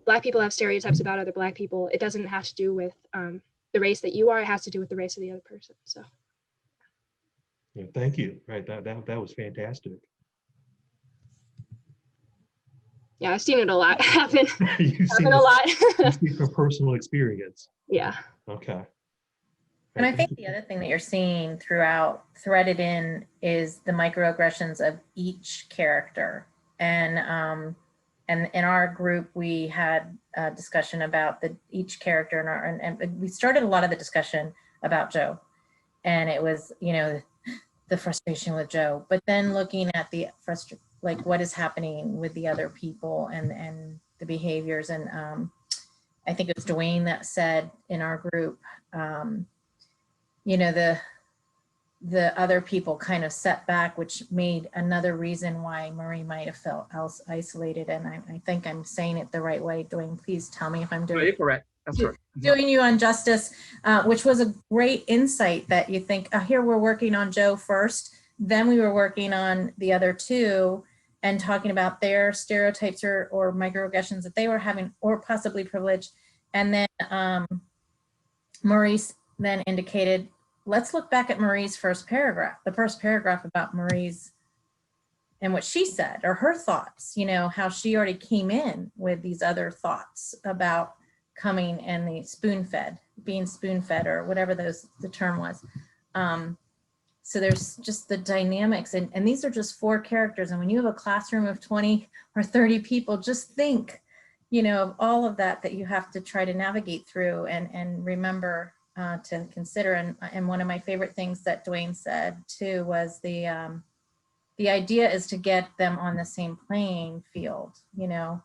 Black people have stereotypes about other Black people. It doesn't have to do with the race that you are, it has to do with the race of the other person. So. Yeah, thank you. Right, that was fantastic. Yeah, I've seen it a lot happen. You've seen a lot. You speak from personal experience. Yeah. Okay. And I think the other thing that you're seeing throughout, threaded in, is the microaggressions of each character. And in our group, we had a discussion about each character in our, and we started a lot of the discussion about Joe. And it was, you know, the frustration with Joe, but then looking at the like what is happening with the other people and the behaviors. And I think it was Dwayne that said in our group, you know, the other people kind of set back, which made another reason why Marie might have felt isolated. And I think I'm saying it the right way. Dwayne, please tell me if I'm doing you're correct. That's right. Doing you injustice, which was a great insight that you think, here we're working on Joe first, then we were working on the other two and talking about their stereotypes or microaggressions that they were having or possibly privilege. And then Maurice then indicated, let's look back at Marie's first paragraph, the first paragraph about Marie's what she said or her thoughts, you know, how she already came in with these other thoughts about coming and being spoon fed or whatever the term was. So there's just the dynamics, and these are just 4 characters. And when you have a classroom of 20 or 30 people, just think, you know, of all of that you have to try to navigate through and remember to consider. And one of my favorite things that Dwayne said too was the idea is to get them on the same playing field, you know,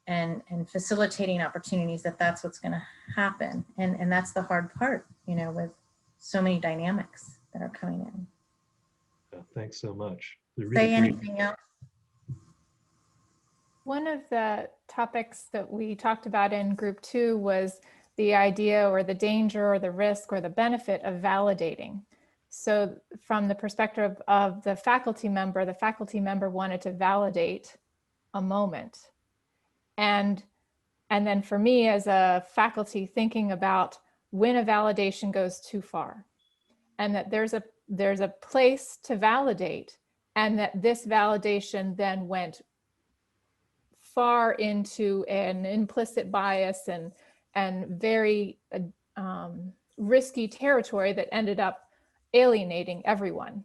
and facilitating opportunities that's what's going to happen. And that's the hard part, you know, with so many dynamics that are coming in. Thanks so much. Really Say great. anything else? One of the topics that we talked about in group 2 was the idea or the danger or the risk or the benefit of validating. So from the perspective of the faculty member wanted to validate a moment. And then for me as a faculty, thinking about when a validation goes too far, and that there's a place to validate, and that this validation then went far into an implicit bias and very risky territory that ended up alienating everyone.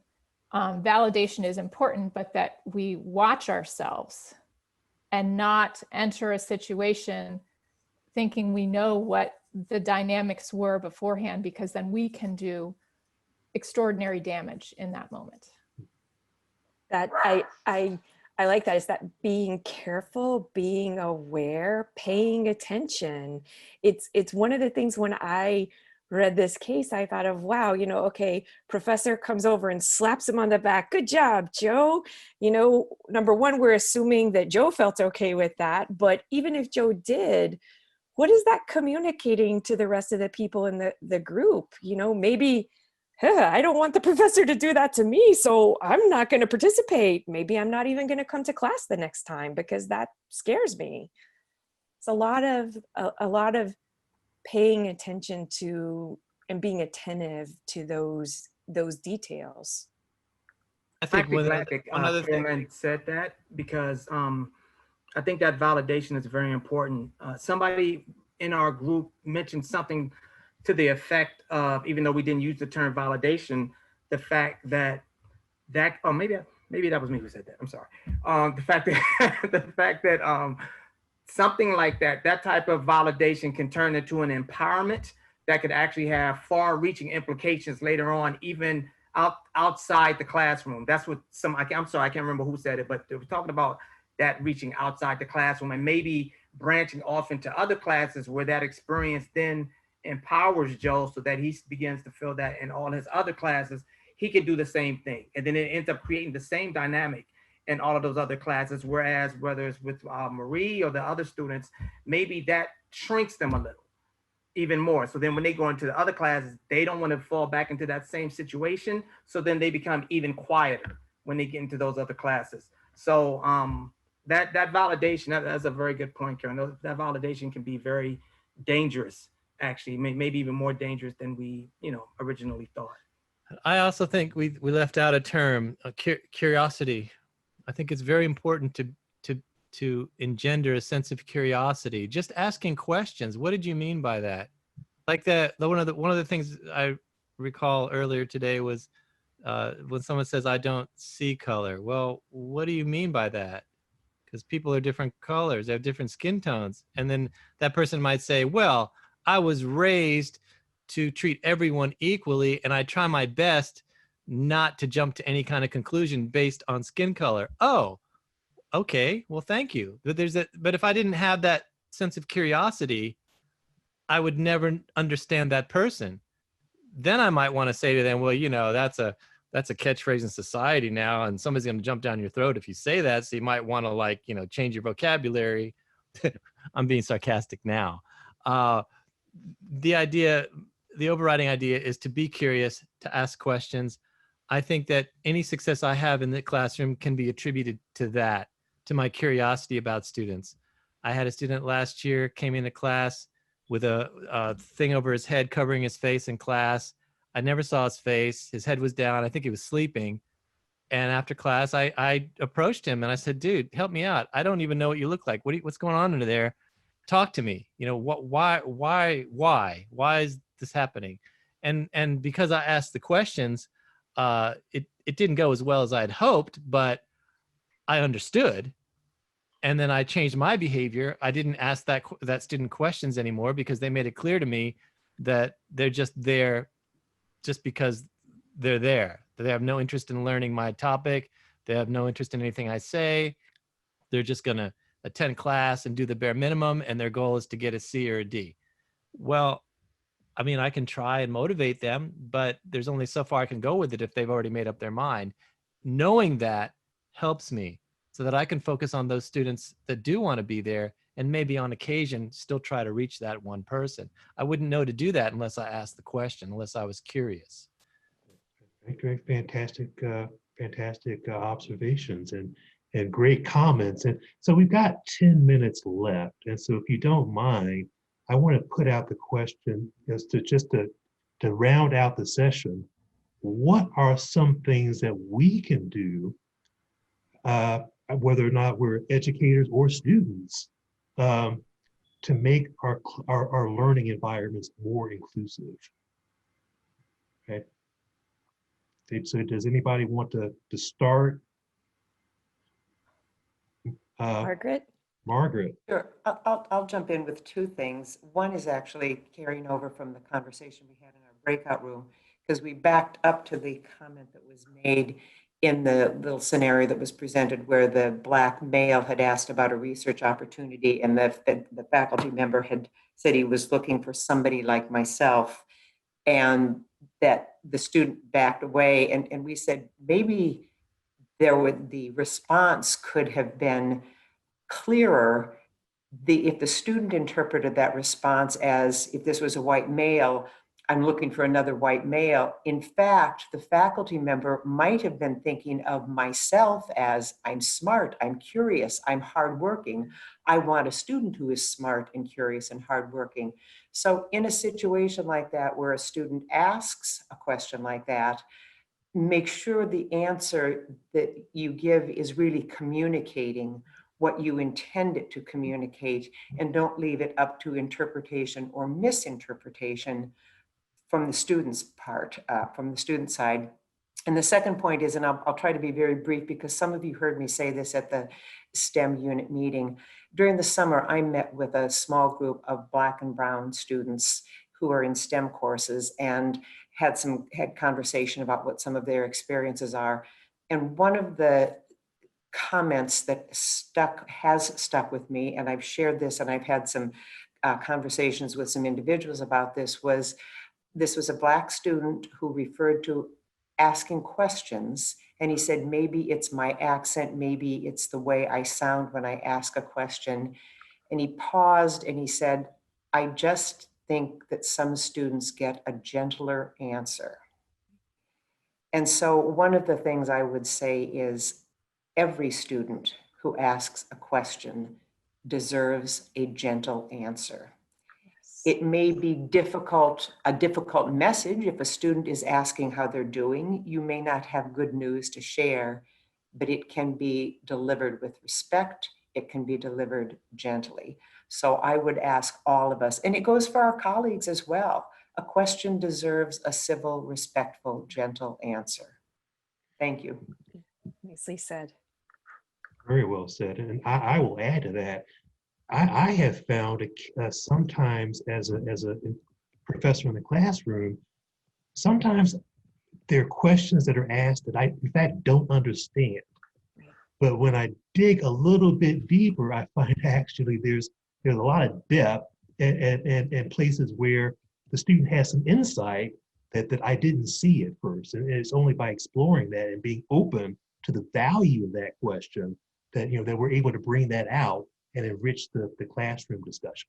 Validation is important, but that we watch ourselves and not enter a situation thinking we know what the dynamics were beforehand, because then we can do extraordinary damage in that moment. That I like that. Is that being careful, being aware, paying attention. It's one of the things when I read this case, I thought of, wow, you know, okay, professor comes over and slaps him on the back. Good job, Joe. You know, number one, we're assuming that Joe felt okay with that. But even if Joe did, what is that communicating to the rest of the people in the group? You know, maybe, I don't want the professor to do that to me, so I'm not going to participate. Maybe I'm not even going to come to class the next time because that scares me. It's a lot of paying attention to and being attentive to those details. I think I'm one glad other that thing. Coleman said that, because I think that validation is very important. Somebody in our group mentioned something to the effect of, even though we didn't use the term validation, the fact that oh, maybe that was me who said that. I'm sorry. The fact that something like that type of validation can turn into an empowerment that could actually have far-reaching implications later on, even outside the classroom. That's what I'm sorry, I can't remember who said it, but they were talking about that reaching outside the classroom and maybe branching off into other classes where that experience then empowers Joe so that he begins to feel that in all his other classes, he could do the same thing. And then it ends up creating the same dynamic in all of those other classes. Whereas whether it's with Marie or the other students, maybe that shrinks them a little, even more. So then when they go into the other classes, they don't want to fall back into that same situation. So then they become even quieter when they get into those other classes. So that validation, that's a very good point, Karen. That validation can be very dangerous, actually, maybe even more dangerous than we, originally thought. I also think we left out a term, curiosity. I think it's very important to engender a sense of curiosity. Just asking questions. What did you mean by that? Like that. One of the things I recall earlier today was when someone says, "I don't see color." Well, what do you mean by that? Because people are different colors, they have different skin tones, and then that person might say, "Well, I was raised to treat everyone equally, and I try my best not to jump to any kind of conclusion based on skin color." Oh, okay, well, thank you. But if I didn't have that sense of curiosity, I would never understand that person. Then I might want to say to them, well, that's a catchphrase in society now, and somebody's going to jump down your throat if you say that. So you might want to change your vocabulary. I'm being sarcastic now. The overriding idea is to be curious, to ask questions. I think that any success I have in the classroom can be attributed to that, to my curiosity about students. I had a student last year came into class with a thing over his head covering his face in class. I never saw his face. His head was down. I think he was sleeping. And after class, I approached him and I said, dude, help me out. I don't even know what you look like. What's going on under there? Talk to me. You know, why is this happening? And because I asked the questions, it didn't go as well as I had hoped, but I understood. And then I changed my behavior. I didn't ask that student questions anymore because they made it clear to me that they're just there just because they're there. They have no interest in learning my topic. They have no interest in anything I say. They're just going to attend class and do the bare minimum, and their goal is to get a C or a D. Well, I mean, I can try and motivate them, but there's only so far I can go with it if they've already made up their mind. Knowing that helps me so that I can focus on those students that do want to be there, and maybe on occasion still try to reach that one person. I wouldn't know to do that unless I asked the question, unless I was curious. Great, fantastic, fantastic observations and great comments. And so we've got 10 minutes left. And so if you don't mind, I want to put out the question as to just to round out the session. What are some things that we can do, whether or not we're educators or students, to make our learning environments more inclusive? Okay. So does anybody want to start? Margaret? Margaret. Sure, I'll jump in with two things. One is actually carrying over from the conversation we had in our breakout room, because we backed up to the comment that was made in the little scenario that was presented where the Black male had asked about a research opportunity, and the faculty member had said he was looking for somebody like myself, and that the student backed away. And we said, maybe the response could have been clearer if the student interpreted that response as, if this was a white male, I'm looking for another white male. In fact, the faculty member might have been thinking of myself as, I'm smart, I'm curious, I'm hardworking. I want a student who is smart and curious and hardworking. So in a situation like that, where a student asks a question like that, make sure the answer that you give is really communicating what you intend it to communicate, and don't leave it up to interpretation or misinterpretation from the student's part, from the student side. And the second point is, and I'll try to be very brief because some of you heard me say this at the STEM unit meeting. During the summer, I met with a small group of Black and Brown students who are in STEM courses, and had conversation about what some of their experiences are. And one of the comments that has stuck with me, and I've shared this, and I've had some conversations with some individuals about this was a Black student who referred to asking questions, and he said, maybe it's my accent, maybe it's the way I sound when I ask a question. And he paused and he said, I just think that some students get a gentler answer. And so one of the things I would say is, every student who asks a question deserves a gentle answer. It may be a difficult message. If a student is asking how they're doing, you may not have good news to share, but it can be delivered with respect. It can be delivered gently. So I would ask all of us, and it goes for our colleagues as well, a question deserves a civil, respectful, gentle answer. Thank you. Nicely said. Very well said. And I will add to that. I have found sometimes as a professor in the classroom, sometimes there are questions that are asked that I, in fact, don't understand. But when I dig a little bit deeper, I find actually there's a lot of depth and places where the student has some insight that I didn't see at first. And it's only by exploring that and being open to the value of that question that we're able to bring that out and enrich the classroom discussion.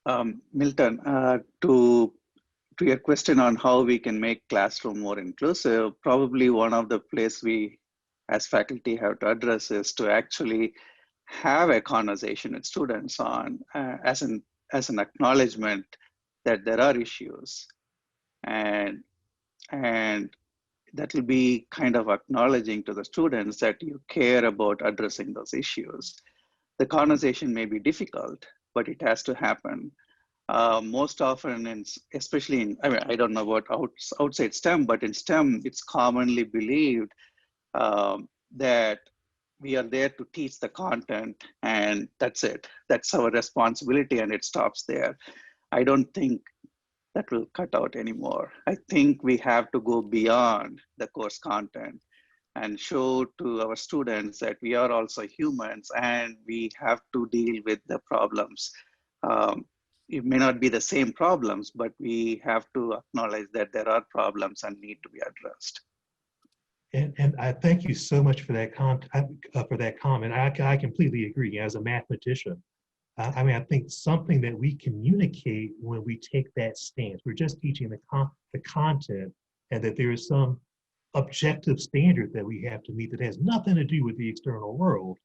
Absolutely. Milton, to your question on how we can make classroom more inclusive, probably one of the places we as faculty have to address is to actually have a conversation with students on as an acknowledgement that there are issues, and that will be kind of acknowledging to the students that you care about addressing those issues. The conversation may be difficult, but it has to happen. Most often, especially in, I mean, I don't know about outside STEM, but in STEM, it's commonly believed that we are there to teach the content and that's it. That's our responsibility and it stops there. I don't think that will cut out anymore. I think we have to go beyond the course content and show to our students that we are also humans and we have to deal with the problems. It may not be the same problems, but we have to acknowledge that there are problems and need to be addressed. And I thank you so much for that comment. I completely agree. As a mathematician, I mean, I think something that we communicate when we take that stance, we're just teaching the content, and that there is some objective standard that we have to meet that has nothing to do with the external world.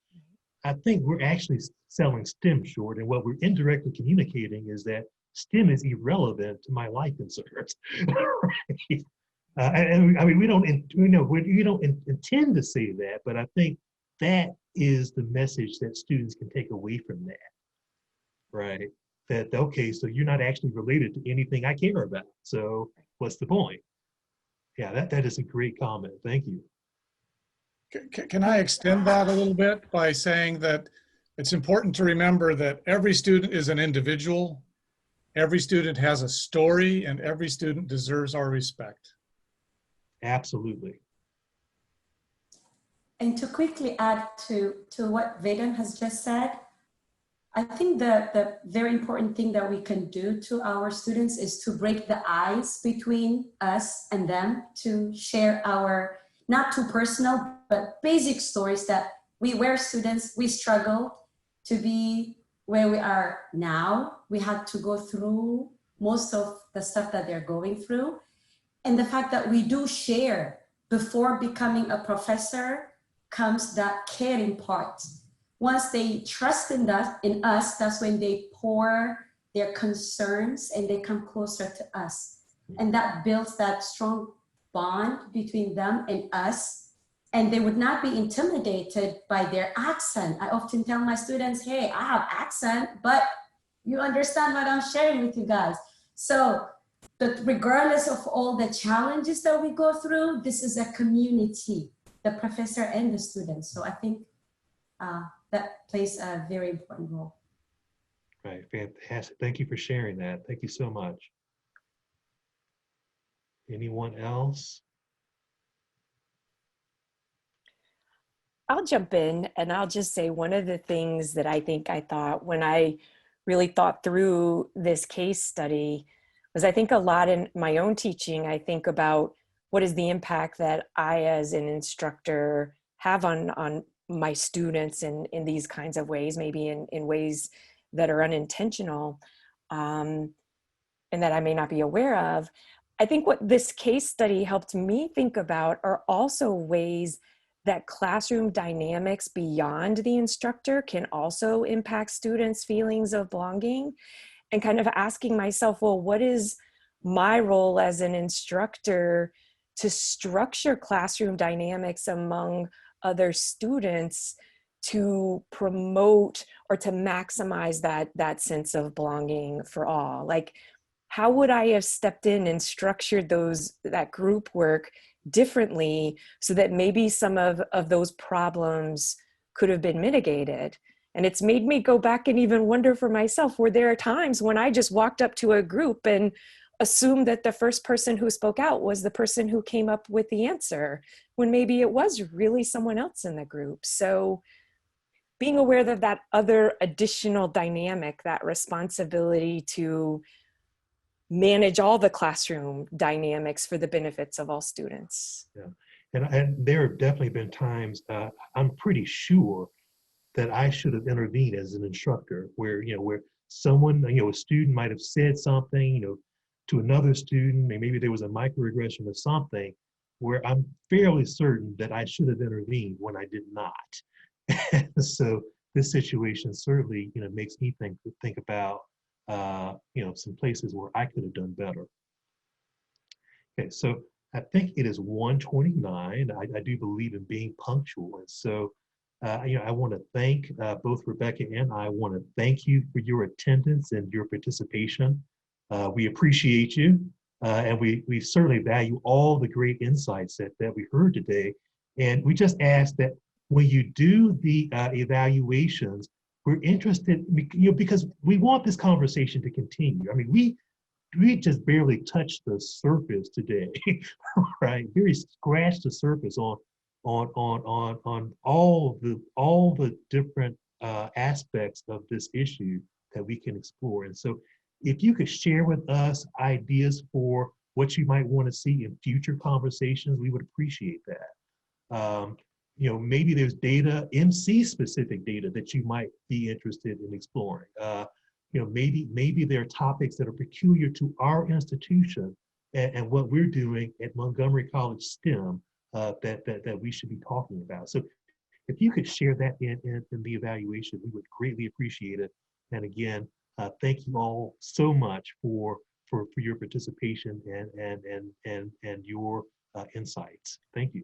I think we're actually selling STEM short, and what we're indirectly communicating is that STEM is irrelevant to my life concerns. Right? I mean, we don't intend to say that, but I think that is the message that students can take away from that. Right? That, okay, so you're not actually related to anything I care about. So what's the point? Yeah, that is a great comment. Thank you. Can I extend that a little bit by saying that it's important to remember that every student is an individual, every student has a story, and every student deserves our respect. Absolutely. And to quickly add to what Vedant has just said, I think the very important thing that we can do to our students is to break the ice between us and them, to share our, not too personal, but basic stories that we're students, we struggled to be where we are now. We had to go through most of the stuff that they're going through. And the fact that we do share before becoming a professor comes that caring part. Once they trust in us, that's when they pour their concerns and they come closer to us. And that builds that strong bond between them and us. And they would not be intimidated by their accent. I often tell my students, hey, I have accent, but you understand what I'm sharing with you guys. So that regardless of all the challenges that we go through, this is a community, the professor and the students. So I think that plays a very important role. Right, fantastic. Thank you for sharing that. Thank you so much. Anyone else? I'll jump in and I'll just say one of the things that I thought when I really thought through this case study was I think a lot in my own teaching, I think about what is the impact that I as an instructor have on my students in these kinds of ways, maybe in ways that are unintentional and that I may not be aware of. I think what this case study helped me think about are also ways that classroom dynamics beyond the instructor can also impact students' feelings of belonging, and kind of asking myself, well, what is my role as an instructor to structure classroom dynamics among other students to promote or to maximize that sense of belonging for all? Like, how would I have stepped in and structured that group work differently so that maybe some of those problems could have been mitigated? And it's made me go back and even wonder for myself, were there times when I just walked up to a group and assumed that the first person who spoke out was the person who came up with the answer, when maybe it was really someone else in the group? So being aware of that other additional dynamic, that responsibility to manage all the classroom dynamics for the benefits of all students. Yeah, and there have definitely been times, I'm pretty sure that I should have intervened as an instructor, where someone, a student might have said something, to another student, maybe there was a microaggression or something, where I'm fairly certain that I should have intervened when I did not. So this situation certainly, makes me think about some places where I could have done better. Okay, so I think it is 1:29. I do believe in being punctual. And so, I want to thank both Rebecca and I want to thank you for your attendance and your participation. We appreciate you, and we certainly value all the great insights that we heard today. And we just ask that when you do the evaluations, we're interested, because we want this conversation to continue. I mean, we just barely touched the surface today, right? Very scratched the surface on all the different aspects of this issue that we can explore. And so, if you could share with us ideas for what you might want to see in future conversations, we would appreciate that. Maybe there's data, MC specific data that you might be interested in exploring. Maybe there are topics that are peculiar to our institution and what we're doing at Montgomery College STEM that we should be talking about. So if you could share that in the evaluation, we would greatly appreciate it. And again, thank you all so much for your participation and your insights. Thank you.